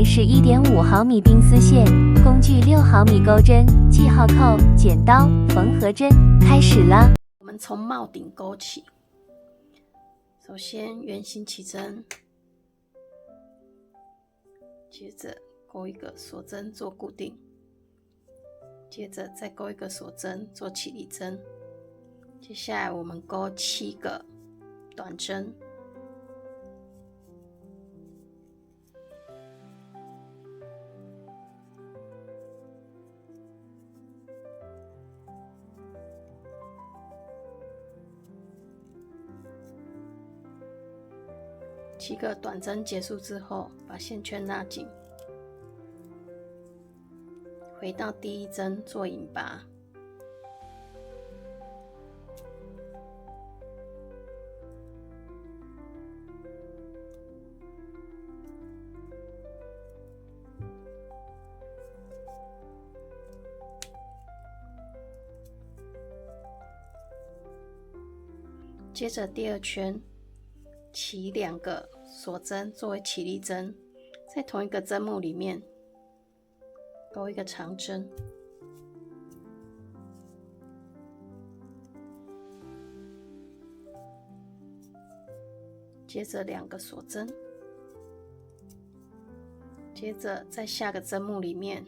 为是 1.5 毫米钉丝线，工具6毫米钩针、记号扣、剪刀、缝合针。开始了。我们从帽顶钩起，首先圆形起针，接着钩一个锁针做固定，接着再钩一个锁针做起立针。接下来我们钩7个短针，7个短针结束之后，把线圈拉紧，回到第1针做引拔，接着第2圈起2个锁针作为起立针，在同一个针目里面钩一个长针，接着2个锁针，接着在下个针目里面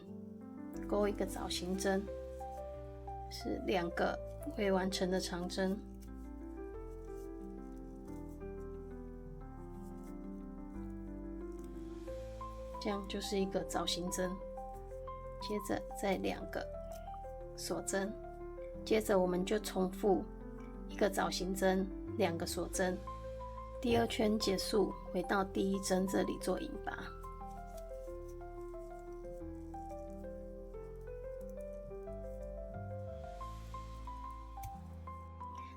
钩一个枣形针，是2个未完成的长针。这样就是一个枣形针，接着再2个锁针，接着我们就重复1个枣形针，2个锁针，第2圈结束，回到第1针这里做引拔。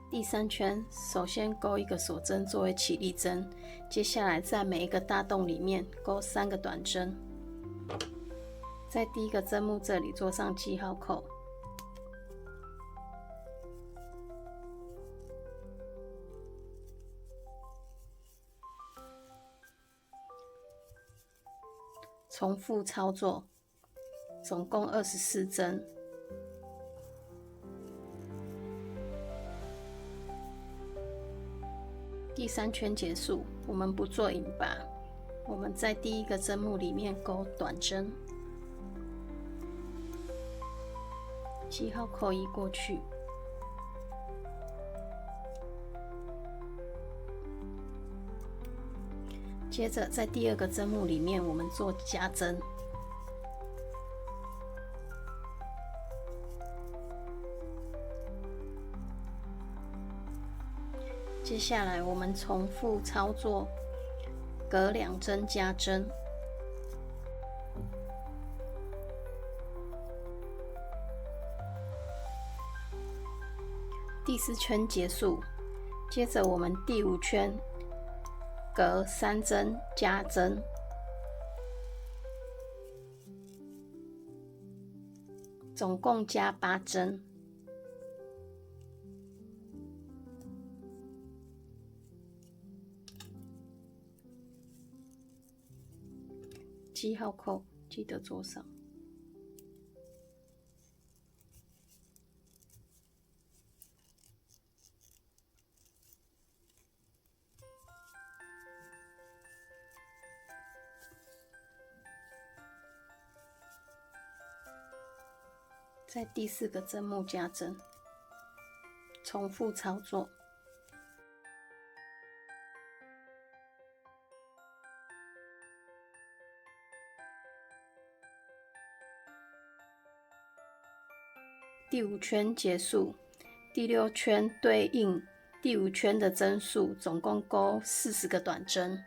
第3圈首先钩一个锁针作为起立针，接下来在每一个大洞里面钩3个短针，在第1个针目这里做上记号扣，重复操作，总共24针。第3圈结束，我们不做引拔，我们在第1个针目里面钩短针，记号扣移过去，接着在第2个针目里面我们做加针，接下来我们重复操作，隔2针加针，第4圈结束，接着我们第5圈隔3针加针，总共加8针。记号扣记得做上。在第4个针目加针，重复操作。第5圈结束，第6圈对应第5圈的针数，总共钩40个短针。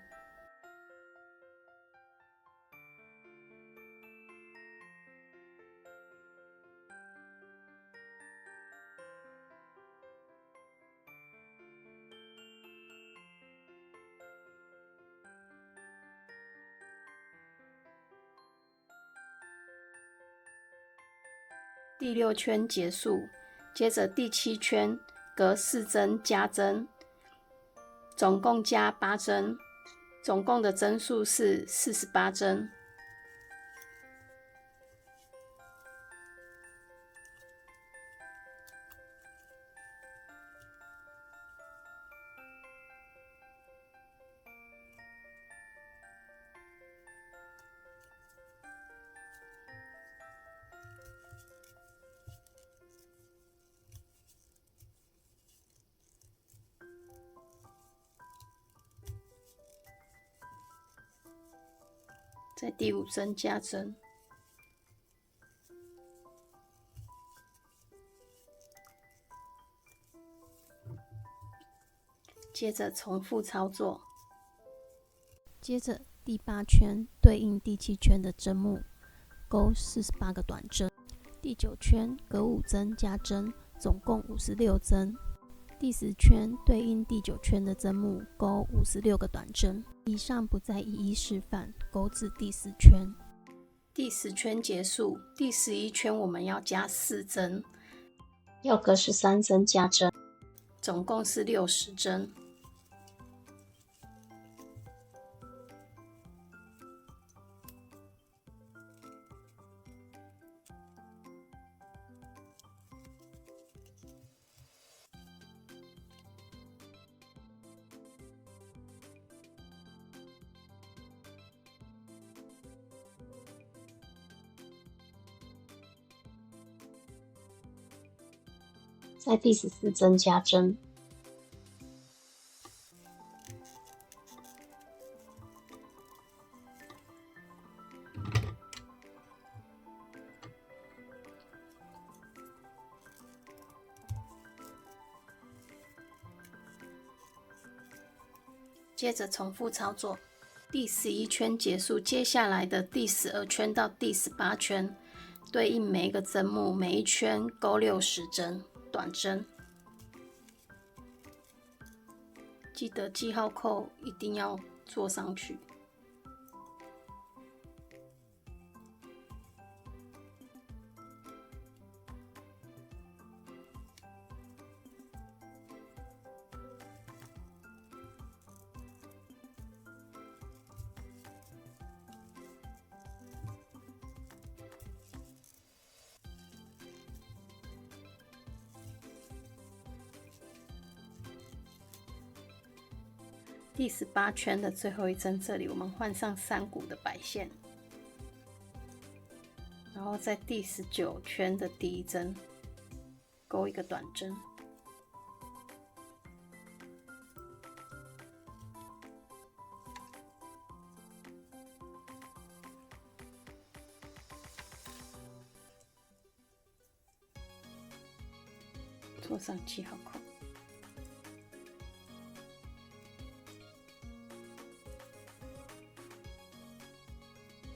第6圈结束，接着第7圈隔4针加针，总共加8针，总共的针数是48针。在第5针加针，接着重复操作。接着第8圈对应第7圈的针目，钩48个短针。第9圈隔5针加针，总共56针。第10圈对应第9圈的针目，钩56个短针。以上不再一一示范，钩至第10圈。第10圈结束，第11圈我们要加4针，要隔13针加针，总共是60针。在第14针加针，接着重复操作。第11圈结束，接下来的第12圈到第18圈，对应每一个针目，每一圈钩60针短针。记得记号扣一定要做上去。第18圈的最后一针，这里我们换上3股的白线，然后在第19圈的第1针钩一个短针，做上记号扣。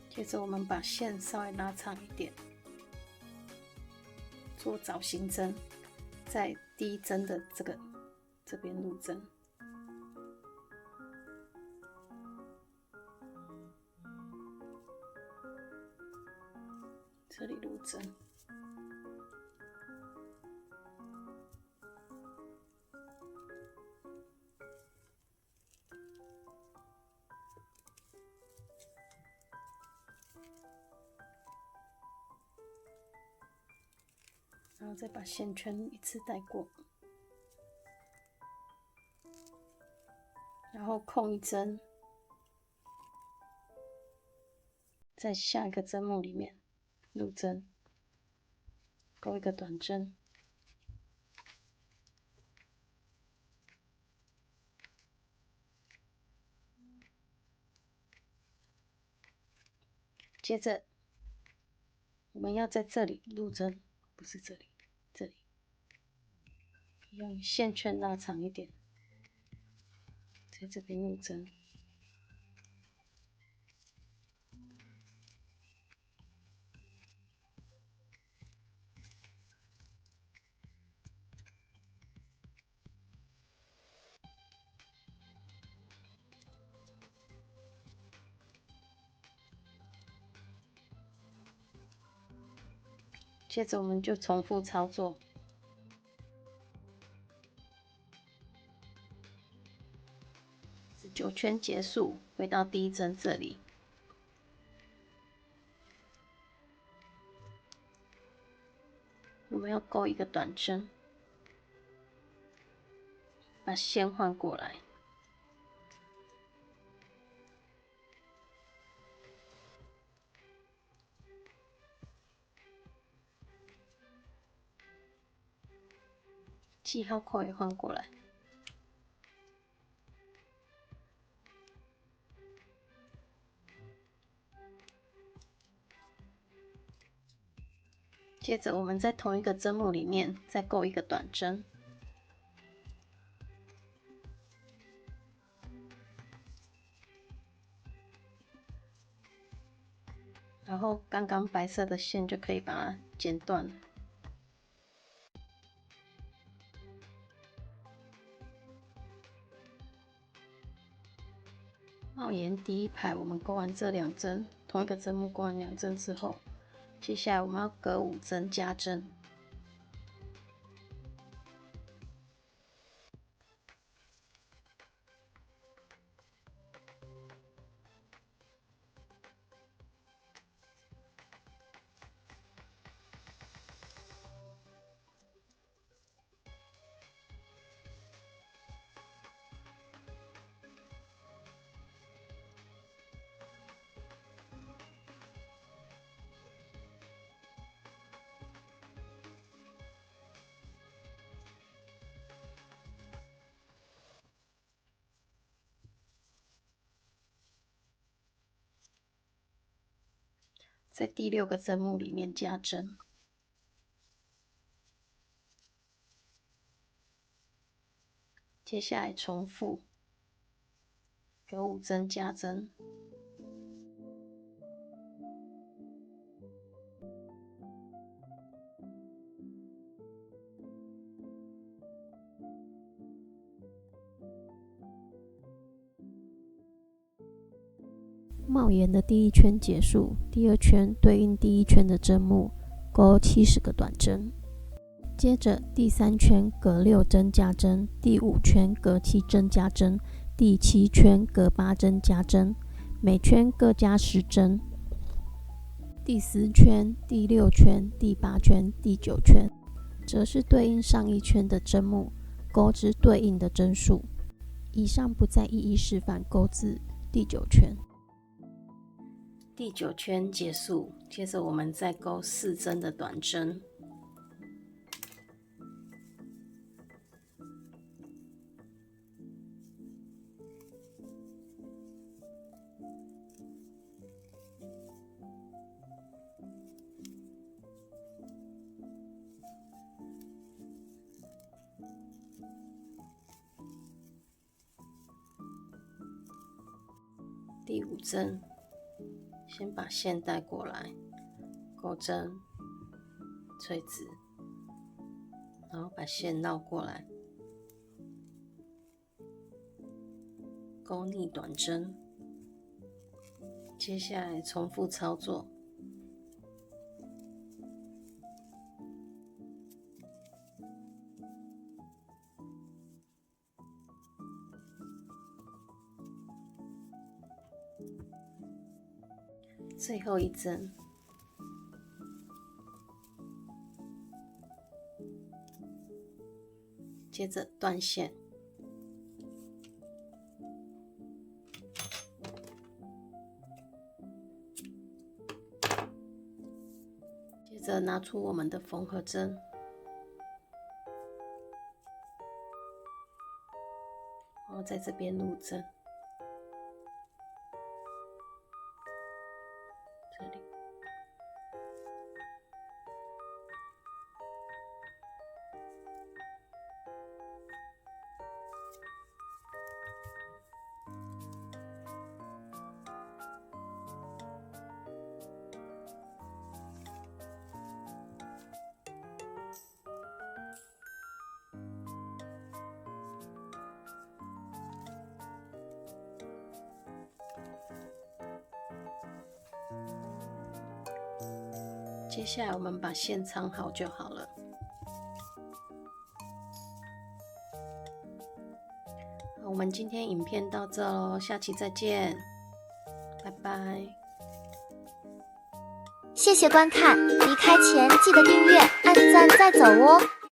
接着我们把线稍微拉长一点，做枣形针，在第1针的这边入针，这里入针。然后再把线圈一次带过，然后空1针，在下一个针目里面入针，钩一个短针，接着我们要在这里入针，不是这里，这里用线圈拉长一点，在这边入针。接着我们就重复操作。19圈结束，回到第1针这里，我们要钩一个短针，把线换过来，记号扣也换过来。接着我们在同一个针目里面再钩一个短针，然后刚刚白色的线就可以把它剪断了。帽檐第一排我们钩完这2针，同一个针目钩完2针之后，接下来我们要隔5针加针。在第6个针目里面加针，接下来重复隔5针加针。帽檐的第1圈结束，第2圈对应第1圈的针目，钩70个短针。接着第3圈隔6针加针，第5圈隔7针加针，第7圈隔8针加针，每圈各加10针。第10圈、第6圈、第8圈、第9圈，则是对应上一圈的针目，钩至对应的针数。以上不再一一示范钩至第9圈。第9圈结束，接着我们再钩4针的短针。第5针，先把线带过来，钩针垂直，然后把线绕过来，钩逆短针。接下来重复操作。最后1针，接着断线，接着拿出我们的缝合针，然后在这边入针。这里，接下来我们把线藏好就好了。好，我们今天影片到这咯，下期再见，拜拜。谢谢观看，离开前记得订阅、按赞再走哦。